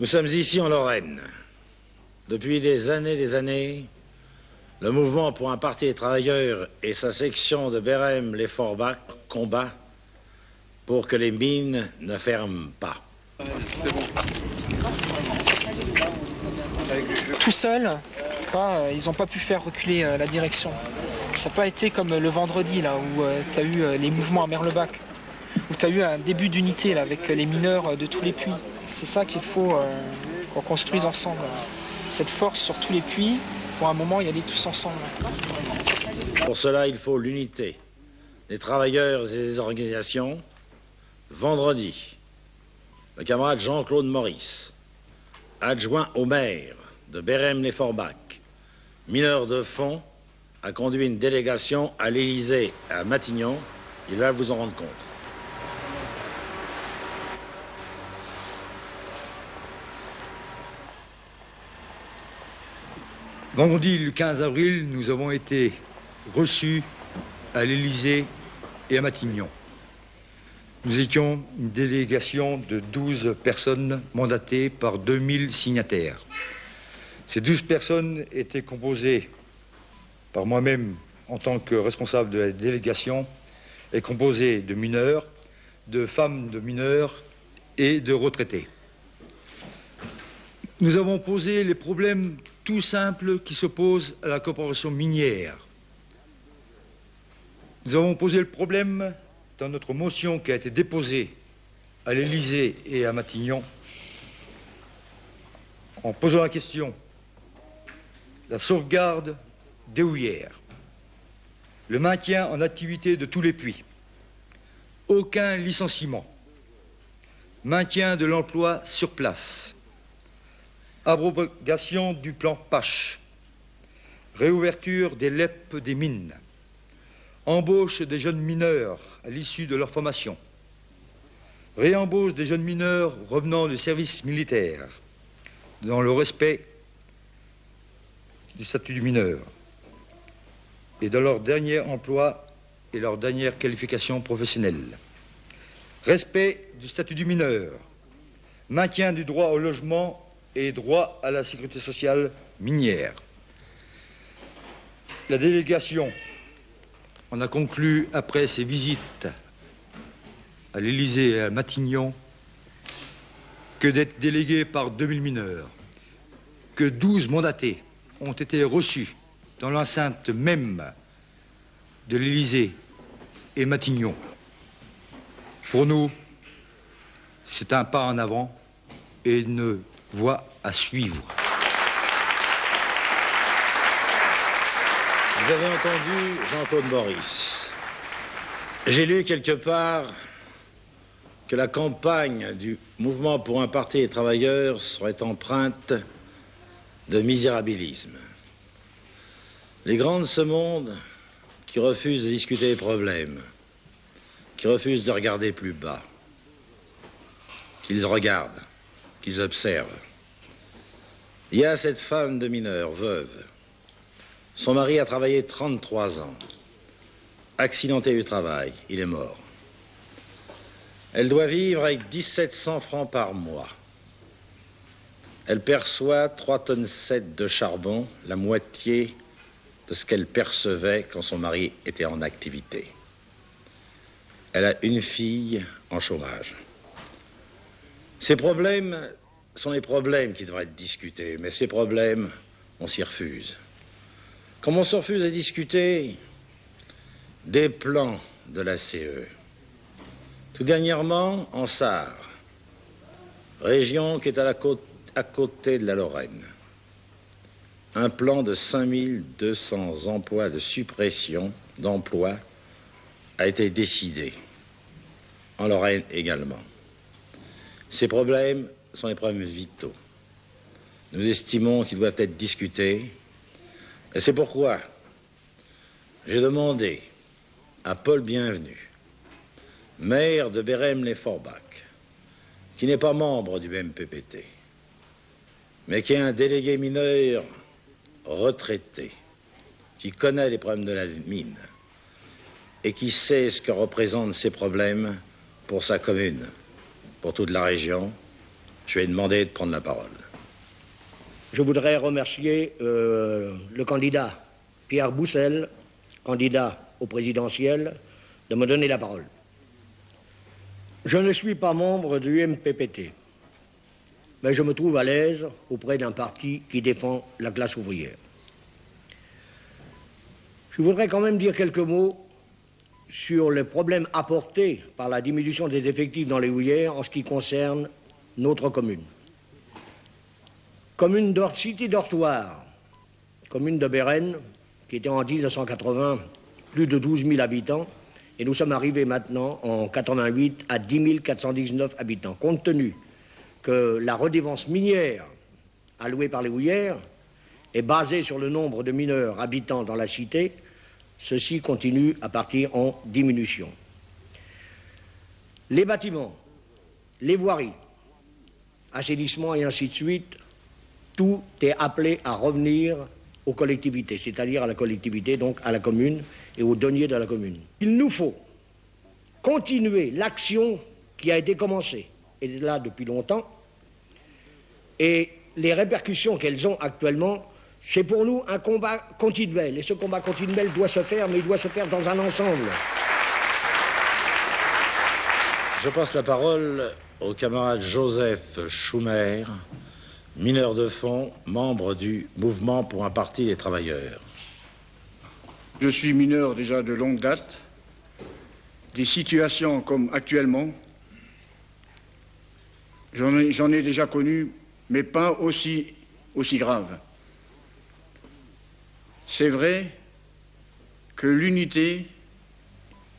Nous sommes ici en Lorraine. Depuis des années, le mouvement pour un parti des travailleurs et sa section de Bérem les Forbach combat pour que les mines ne ferment pas. Tout seul, ils n'ont pas pu faire reculer la direction. Ça n'a pas été comme le vendredi là où tu as eu les mouvements à Merlebach, où tu as eu un début d'unité avec les mineurs de tous les puits. C'est ça qu'il faut qu'on construise ensemble. Cette force sur tous les puits, pour un moment y aller tous ensemble. Pour cela, il faut l'unité des travailleurs et des organisations. Vendredi, le camarade Jean-Claude Maurice, adjoint au maire de Bérem-les-Forbach, mineur de fond, a conduit une délégation à l'Élysée et à Matignon. Il va vous en rendre compte. Vendredi, le 15 avril, nous avons été reçus à l'Élysée et à Matignon. Nous étions une délégation de 12 personnes mandatées par 2000 signataires. Ces 12 personnes étaient composées par moi-même en tant que responsable de la délégation et composées de mineurs, de femmes de mineurs et de retraités. Nous avons posé les problèmes tout simples qui s'opposent à la coopération minière. Nous avons posé le problème dans notre motion qui a été déposée à l'Élysée et à Matignon, en posant la question: la sauvegarde des houillères, le maintien en activité de tous les puits, aucun licenciement, maintien de l'emploi sur place, abrogation du plan PACH, réouverture des LEP des mines, embauche des jeunes mineurs à l'issue de leur formation, réembauche des jeunes mineurs revenant du service militaire dans le respect du statut du mineur et dans leur dernier emploi et leur dernière qualification professionnelle, respect du statut du mineur, maintien du droit au logement et droit à la sécurité sociale minière. La délégation en a conclu, après ses visites à l'Élysée et à Matignon, que d'être délégués par 2000 mineurs, que 12 mandatés ont été reçus dans l'enceinte même de l'Élysée et Matignon. Pour nous, c'est un pas en avant et une voie à suivre. Vous avez entendu Jean-Claude Maurice. J'ai lu quelque part que la campagne du mouvement pour un parti des travailleurs serait empreinte de misérabilisme. Les grands de ce monde qui refusent de discuter des problèmes, qui refusent de regarder plus bas, qu'ils regardent, qu'ils observent. Il y a cette femme de mineur, veuve. Son mari a travaillé 33 ans. Accidenté du travail, il est mort. Elle doit vivre avec 1700 francs par mois. Elle perçoit 3,7 tonnes de charbon, la moitié de ce qu'elle percevait quand son mari était en activité. Elle a une fille en chômage. Ces problèmes sont les problèmes qui devraient être discutés, mais ces problèmes, on s'y refuse. Comme on se refuse à discuter des plans de la CE. Tout dernièrement, en Sarre, région qui est à côté de la Lorraine, un plan de 5200 emplois de suppression d'emplois a été décidé, en Lorraine également. Ces problèmes sont des problèmes vitaux. Nous estimons qu'ils doivent être discutés. Et c'est pourquoi j'ai demandé à Paul Bienvenu, maire de Bérem-les-Forbach, qui n'est pas membre du MPPT, mais qui est un délégué mineur retraité, qui connaît les problèmes de la mine et qui sait ce que représentent ces problèmes pour sa commune, pour toute la région Je lui ai demandé de prendre la parole. Je voudrais remercier le candidat Pierre Boussel, candidat au présidentiel, de me donner la parole. Je ne suis pas membre du MPPT, mais je me trouve à l'aise auprès d'un parti qui défend la classe ouvrière. Je voudrais quand même dire quelques mots sur les problèmes apportés par la diminution des effectifs dans les houillères en ce qui concerne notre commune. Commune cité dortoir, commune de Bérennes, qui était en 1980 plus de 12 000 habitants, et nous sommes arrivés maintenant en 88 à 10 419 habitants. Compte tenu que la redevance minière allouée par les houillères est basée sur le nombre de mineurs habitants dans la cité, ceci continue à partir en diminution. Les bâtiments, les voiries, assainissement et ainsi de suite, tout est appelé à revenir aux collectivités, c'est-à-dire à la collectivité, donc à la commune et aux deniers de la commune. Il nous faut continuer l'action qui a été commencée, et là depuis longtemps, et les répercussions qu'elles ont actuellement, c'est pour nous un combat continuel, et ce combat continuel doit se faire, mais il doit se faire dans un ensemble. Je passe la parole au camarade Joseph Schumer, mineur de fond, membre du mouvement pour un parti des travailleurs. Je suis mineur déjà de longue date. Des situations comme actuellement, j'en ai déjà connu, mais pas aussi graves. C'est vrai que l'unité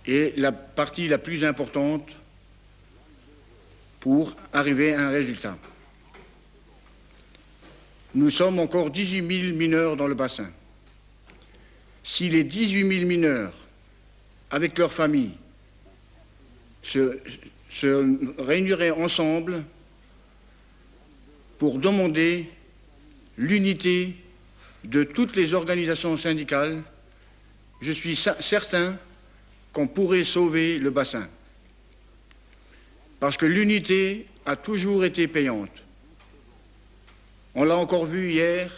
est la partie la plus importante pour arriver à un résultat. Nous sommes encore 18 000 mineurs dans le bassin. Si les 18 000 mineurs, avec leurs familles, se réuniraient ensemble pour demander l'unité de toutes les organisations syndicales, je suis certain qu'on pourrait sauver le bassin. Parce que l'unité a toujours été payante. On l'a encore vu hier,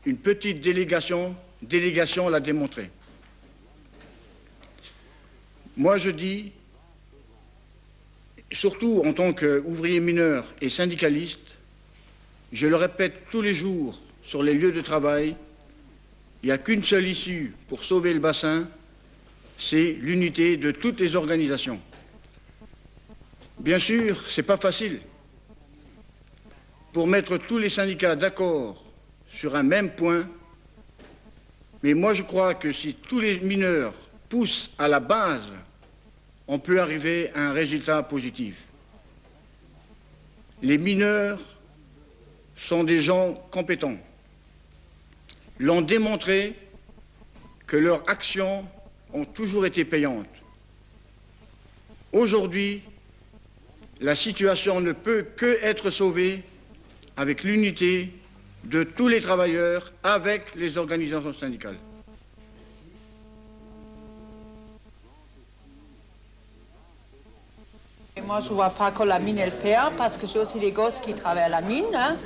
une petite délégation l'a démontré. Moi je dis, surtout en tant qu'ouvrier mineur et syndicaliste, je le répète tous les jours sur les lieux de travail, il n'y a qu'une seule issue pour sauver le bassin, c'est l'unité de toutes les organisations. Bien sûr, ce n'est pas facile. Pour mettre tous les syndicats d'accord sur un même point, mais moi je crois que si tous les mineurs poussent à la base, on peut arriver à un résultat positif. Les mineurs sont des gens compétents, l'ont démontré que leurs actions ont toujours été payantes. Aujourd'hui, la situation ne peut que être sauvée avec l'unité de tous les travailleurs avec les organisations syndicales. Et moi, je ne vois pas que la mine, elle perd, parce que j'ai aussi des gosses qui travaillent à la mine, hein,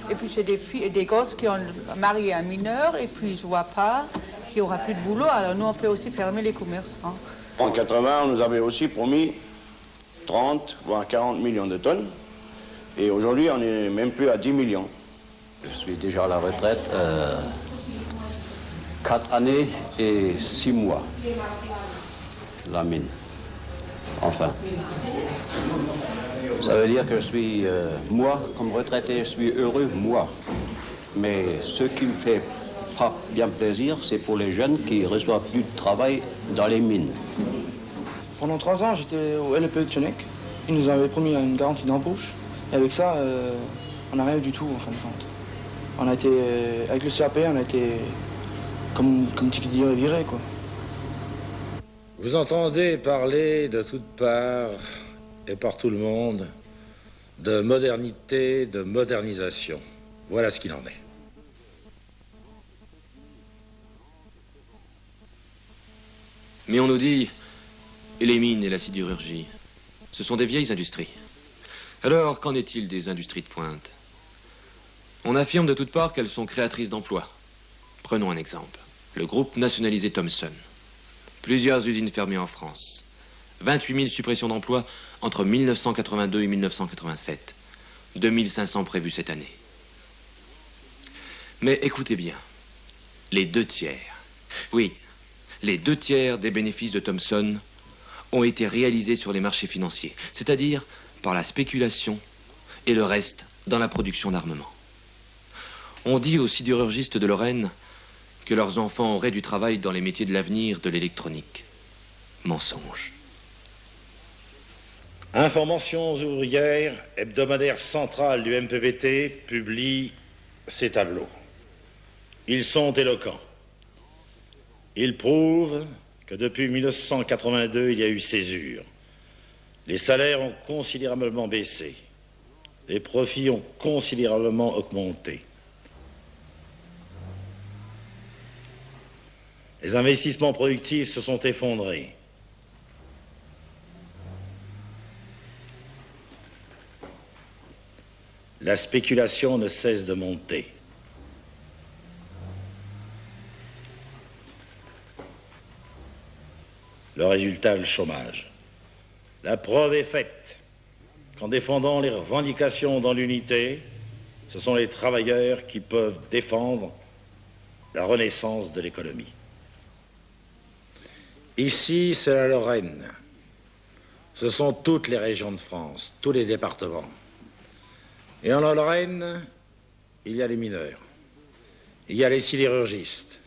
et puis j'ai des gosses qui ont marié un mineur, et puis je ne vois pas qu'il n'y aura plus de boulot, alors nous, on peut aussi fermer les commerces. Hein. En 80, on nous avait aussi promis 30, voire 40 millions de tonnes, et aujourd'hui, on n'est même plus à 10 millions. Je suis déjà à la retraite, 4 années et 6 mois, la mine. Enfin, ça veut dire que je suis, moi, comme retraité, je suis heureux, moi. Mais ce qui me fait pas bien plaisir, c'est pour les jeunes qui reçoivent plus de travail dans les mines. Pendant 3 ans, j'étais au LEPE de Tionec. Ils nous avaient promis une garantie d'embauche. Et avec ça, on n'a rien eu du tout, en fin de compte. On a été, avec le CAP, on a été, comme tu dis, viré, quoi. Vous entendez parler de toutes parts et par tout le monde de modernité, de modernisation. Voilà ce qu'il en est. Mais on nous dit, et les mines et la sidérurgie, ce sont des vieilles industries. Alors, qu'en est-il des industries de pointe? On affirme de toutes parts qu'elles sont créatrices d'emplois. Prenons un exemple. Le groupe nationalisé Thomson. Plusieurs usines fermées en France. 28 000 suppressions d'emplois entre 1982 et 1987. 2500 prévus cette année. Mais écoutez bien. Les 2/3. Oui, les 2/3 des bénéfices de Thomson ont été réalisés sur les marchés financiers. C'est-à-dire par la spéculation et le reste dans la production d'armement. On dit aux sidérurgistes de Lorraine que leurs enfants auraient du travail dans les métiers de l'avenir de l'électronique. Mensonge. Informations ouvrières, hebdomadaire central du MPVT, publie ces tableaux. Ils sont éloquents. Ils prouvent que depuis 1982, il y a eu césure. Les salaires ont considérablement baissé. Les profits ont considérablement augmenté. Les investissements productifs se sont effondrés. La spéculation ne cesse de monter. Le résultat, le chômage. La preuve est faite qu'en défendant les revendications dans l'unité, ce sont les travailleurs qui peuvent défendre la renaissance de l'économie. Ici, c'est la Lorraine. Ce sont toutes les régions de France, tous les départements. Et en Lorraine, il y a les mineurs. Il y a les sidérurgistes.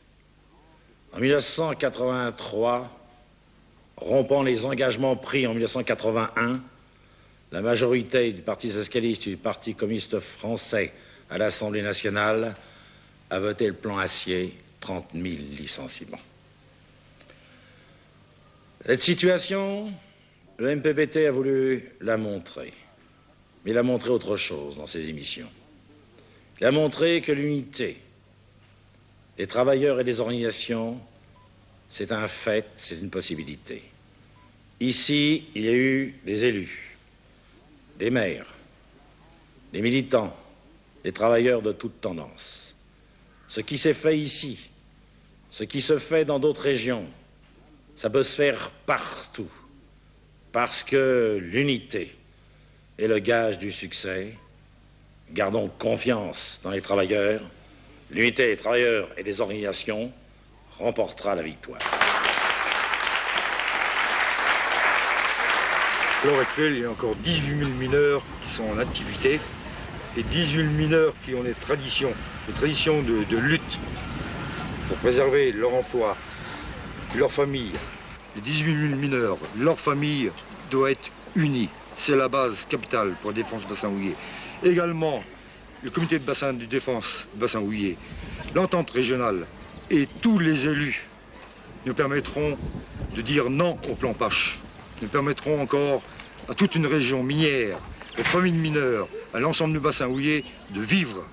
En 1983, rompant les engagements pris en 1981, la majorité du Parti socialiste et du Parti communiste français à l'Assemblée nationale a voté le plan acier, 30 000 licenciements. Cette situation, le MPVT a voulu la montrer. Mais il a montré autre chose dans ses émissions. Il a montré que l'unité des travailleurs et des organisations, c'est un fait, c'est une possibilité. Ici, il y a eu des élus, des maires, des militants, des travailleurs de toutes tendances. Ce qui s'est fait ici, ce qui se fait dans d'autres régions, ça peut se faire partout, parce que l'unité est le gage du succès. Gardons confiance dans les travailleurs. L'unité des travailleurs et des organisations remportera la victoire. À l'heure actuelle, il y a encore 18 000 mineurs qui sont en activité et 18 000 mineurs qui ont des traditions de lutte pour préserver leur emploi, leur famille. Les 18 000 mineurs, leur famille doit être unie. C'est la base capitale pour la défense du bassin houiller. Également, le comité de bassin de défense du bassin houiller, l'entente régionale et tous les élus nous permettront de dire non au plan Pache. Nous permettront encore à toute une région minière, aux familles de mineurs, à l'ensemble du bassin houiller de vivre.